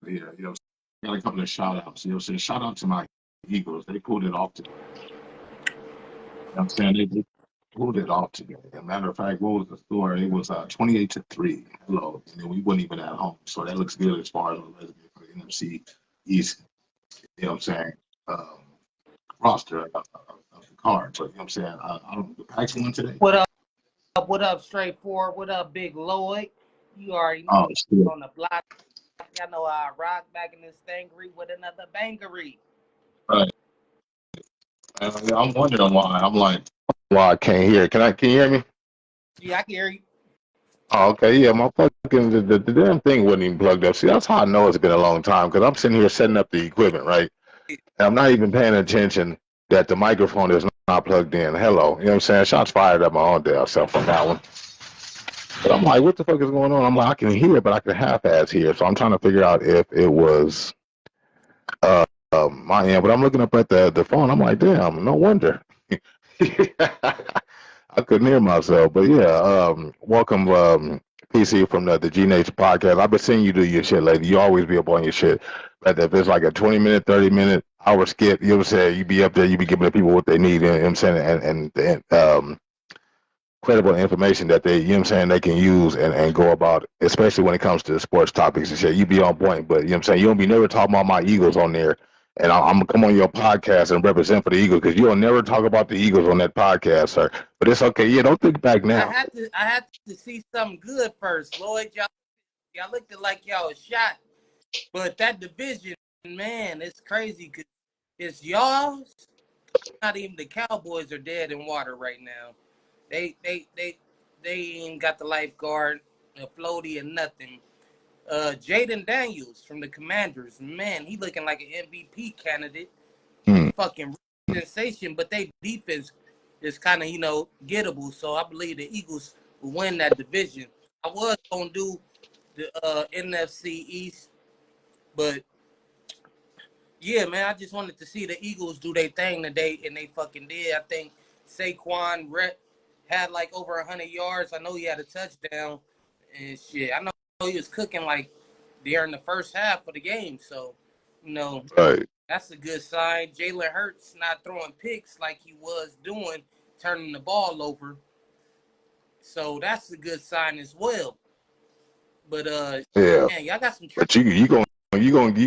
Yeah, got a couple of shout outs. Shout out to my Eagles. They pulled it off today. I'm saying they pulled it off today. As a matter of fact, what was the score? It was 28-3. Hello, and then we weren't even at home, so that looks good as far as the resume for the NFC East. You know what I'm saying? Um, roster of the cards. So, you know what I'm saying? I don't. The Packs won today. What up? What up, str8? What up, Big Lloyd? You already know Oh, still. on the block. I know I rock back in this thingery with another bangery. Right. I'm wondering why. I'm like, why I can't hear. Can you hear me? Yeah, I can hear you. Oh, okay, yeah, my fucking the damn thing wasn't even plugged up. See, that's how I know it's been a long time because I'm sitting here setting up the equipment, right? And I'm not even paying attention that the microphone is not plugged in. Hello, you know what I'm saying? Shots fired at my own damn self on that one. But I'm like, what the fuck is going on? I'm like, I can hear it, but I can half-ass hear. So I'm trying to figure out if it was uh, my end. But I'm looking up at the phone. I'm like, damn, no wonder. I couldn't hear myself, but yeah, welcome, PC from the G Nature podcast. I've been seeing you do your shit lately. You always be up on your shit. But if it's like a 20-minute, 30-minute hour skit, you know what I'm saying? You be up there, you be giving the people what they need, you know what I'm saying? And credible information that they, you know what I'm saying, they can use and go about, especially when it comes to sports topics and shit. You be on point, but you know what I'm saying? You don't be never talking about my Eagles on there. And I'm gonna come on your podcast and represent for the Eagles because you'll never talk about the Eagles on that podcast, sir. But it's okay. Yeah, don't think back now. I had to see something good first, Lloyd. Y'all looked like y'all was shot, but that division, man, it's crazy because it's y'all's. Not even the Cowboys are dead in water right now. They ain't got the lifeguard, a floaty, and nothing. Jaden Daniels from the Commanders, man, he looking like an MVP candidate. Fucking sensation, but they defense is kind of, gettable. So I believe the Eagles will win that division. I was gonna do the NFC East, but yeah, man, I just wanted to see the Eagles do their thing today, and they fucking did. I think Saquon had like over 100 yards. I know he had a touchdown and shit. I know he was cooking like during the first half of the game. So, Right. that's a good sign. Jalen Hurts not throwing picks like he was doing, turning the ball over. So that's a good sign as well. But Yeah. man, y'all got some. But you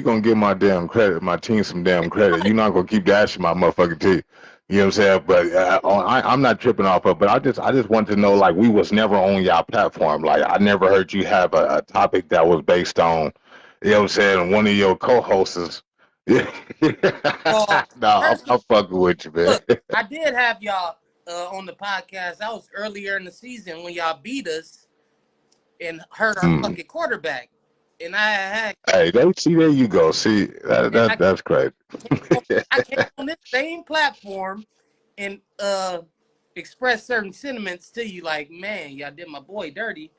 gonna give my damn credit, my team some damn credit. You're not gonna keep dashing my motherfucking team. You know what I'm saying? But I'm not tripping off of. But I just want to know, like, we was never on y'all platform. Like, I never heard you have a topic that was based on, you know what I'm saying, one of your co-hosts. Yeah. No, First of I'm fucking with you, man. look, I did have y'all on the podcast. That was earlier in the season when y'all beat us and hurt our fucking quarterback. And I had Hey, there you go. See, that's great. I came on this same platform and expressed certain sentiments to you, like, man, y'all did my boy dirty.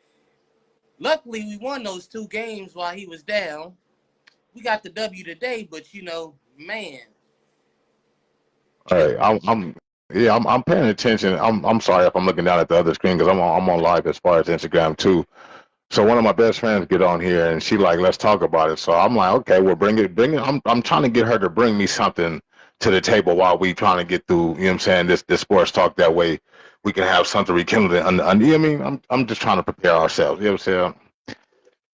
Luckily, we won those 2 games while he was down. We got the W today, but man. All right, I'm paying attention. I'm sorry if I'm looking down at the other screen because I'm on live as far as Instagram too. So one of my best friends get on here and she like, let's talk about it. So I'm like, okay, well, bring it. I'm trying to get her to bring me something to the table while we trying to get through. You know what I'm saying? This sports talk, that way we can have something rekindled. You know what I mean? I'm just trying to prepare ourselves. You know what I'm saying?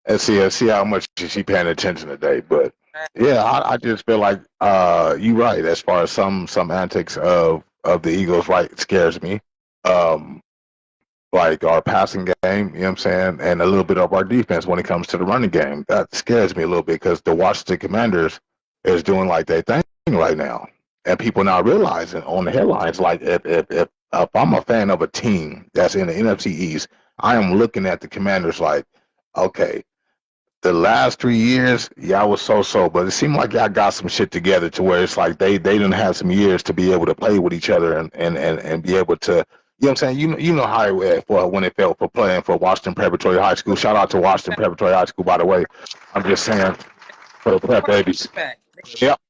And see how much she paying attention today. But yeah, I just feel like you're right as far as some antics of the Eagles, right, scares me. Um, like our passing game, you know what I'm saying, and a little bit of our defense when it comes to the running game. That scares me a little bit because the Washington Commanders is doing like their thing right now, and people now realizing on the headlines, like if I'm a fan of a team that's in the NFC East, I am looking at the Commanders like, okay, the last 3 years, y'all was so, but it seemed like y'all got some shit together to where it's like they didn't have some years to be able to play with each other and be able to, you know what I'm saying? You know how it went for when it felt for playing for Washington Preparatory High School. Shout out to Washington Preparatory High School, by the way. I'm just saying for the prep babies. Yep.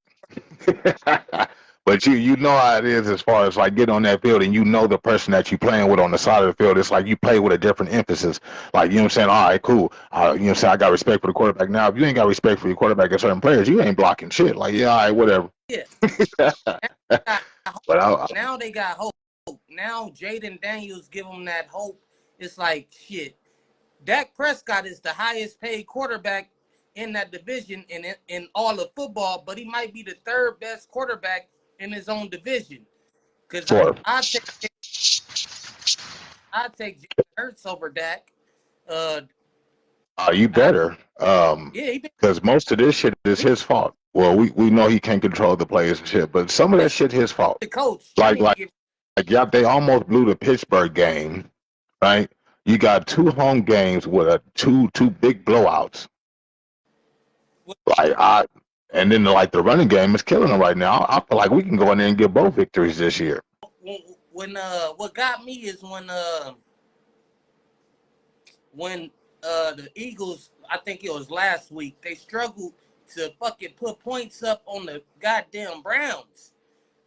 But you know how it is as far as like getting on that field and you know the person that you playing with on the side of the field. It's like you play with a different emphasis. Like, you know what I'm saying? All right, cool. You know what I'm saying? I got respect for the quarterback. Now, if you ain't got respect for your quarterback and certain players, you ain't blocking shit. Like, yeah, all right, whatever. Yeah. But Now they got hope. Now Jaden Daniels give them that hope. It's like shit. Dak Prescott is the highest paid quarterback in that division in all of football, but he might be the third best quarterback in his own division. Because I take Jalen Hurts over Dak. You better. Yeah, Because most of this shit is he his fault. Well, we know he can't control the players and shit, but some of that is shit his fault. the coach. Y'all Like need to like give. yeah, they almost blew the Pittsburgh game, right? You got two home games with two big blowouts. Like and then like the running game is killing them right now. I feel like we can go in there and get both victories this year. When what got me is when the Eagles, I think it was last week, they struggled to fucking put points up on the goddamn Browns.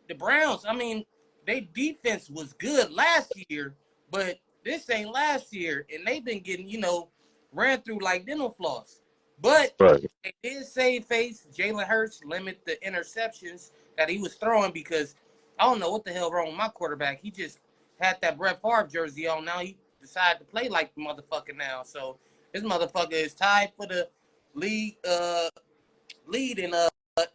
The Browns, I mean, their defense was good last year, but this ain't last year, and they've been getting, ran through like dental floss. But Right. they did save face. Jalen Hurts limit the interceptions that he was throwing because I don't know what the hell wrong with my quarterback. He just had that Brett Favre jersey on. Now he decided to play like the motherfucker now. So this motherfucker is tied for the league lead in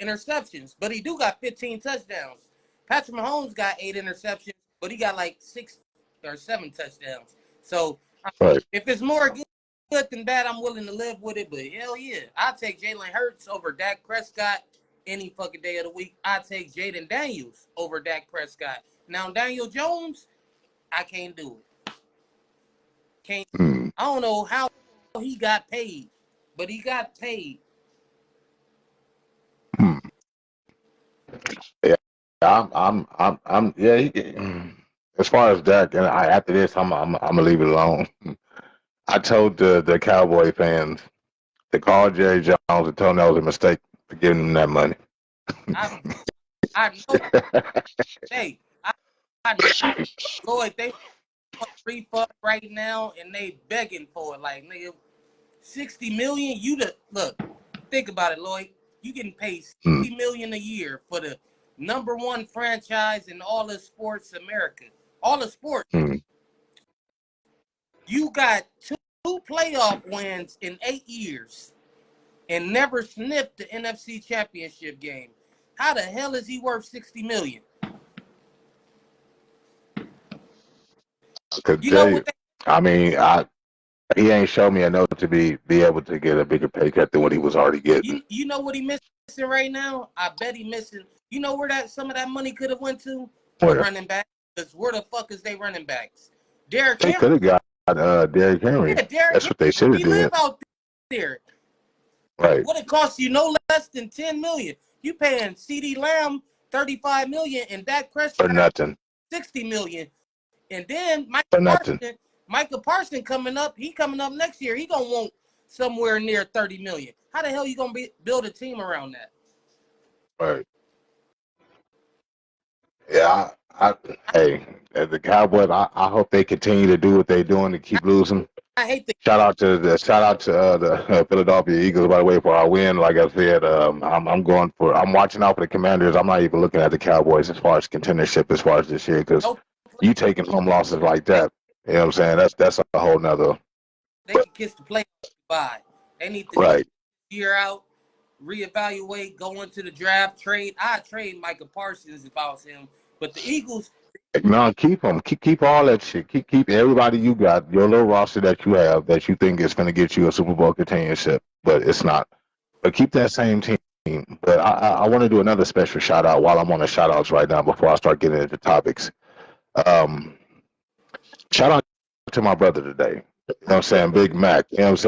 interceptions, but he do got 15 touchdowns. Patrick Mahomes got 8 interceptions, but he got like 6 or 7 touchdowns. So Right. if it's more good than bad, I'm willing to live with it. But hell yeah, I'll take Jalen Hurts over Dak Prescott any fucking day of the week. I take Jaden Daniels over Dak Prescott. Now Daniel Jones, I can't do it. Can't. Mm. I don't know how he got paid, but he got paid. Mm. Yeah, yeah. As far as Dak, and after this, I'm gonna leave it alone. I told the Cowboy fans to call Jerry Jones and tell him that was a mistake for giving him that money. I I know. Hey, I know. Lloyd, they want a refund right now, and they begging for it. Like, nigga, 60 million. Look. Think about it, Lloyd. You getting paid Mm. 60 million a year for the #1 franchise in all of sports America. All of sports. Mm. You got two playoff wins in 8 years and never sniffed the NFC Championship game. How the hell is he worth 60 million? I could You know tell you. what? I mean, he ain't shown me enough to be able to get a bigger pay cut than what he was already getting. You know what he missing right now? I bet he missing. You know where that some of that money could have went to? A Where running back. Because where the fuck is they running backs? Derrick they Henry. could have got Derrick Henry. Yeah, Derrick That's Henry. what they should have He live did. out there. Right. What it costs you no less than 10 million. You paying CD Lamb 35 million and Dak For Prescott nothing. 60 million. And then For nothing. Michael Parsons coming up. He coming up next year. He gonna want somewhere near 30 million. How the hell you gonna build a team around that? Right. Yeah. Hey, as the Cowboys, I hope they continue to do what they're doing to keep losing. I hate the Shout out to the Philadelphia Eagles, by the way, for our win. Like I said, I'm watching out for the Commanders. I'm not even looking at the Cowboys as far as contendership as far as this year, because no you taking home losses like they, that, you know what I'm saying? That's a whole nother. they can kiss the playoffs goodbye. They need to Right. year out, reevaluate, go into the draft, trade. I'd trade Michael Parsons if I was him. But the Eagles, No, keep them. Keep all that shit. Keep everybody you got, your little roster that you have that you think is going to get you a Super Bowl contendership, but it's not. But keep that same team. But I want to do another special shout out while I'm on the shout outs right now before I start getting into topics. Um, Shout out to my brother today. You know what I'm saying? Big Mac. You know what I'm saying?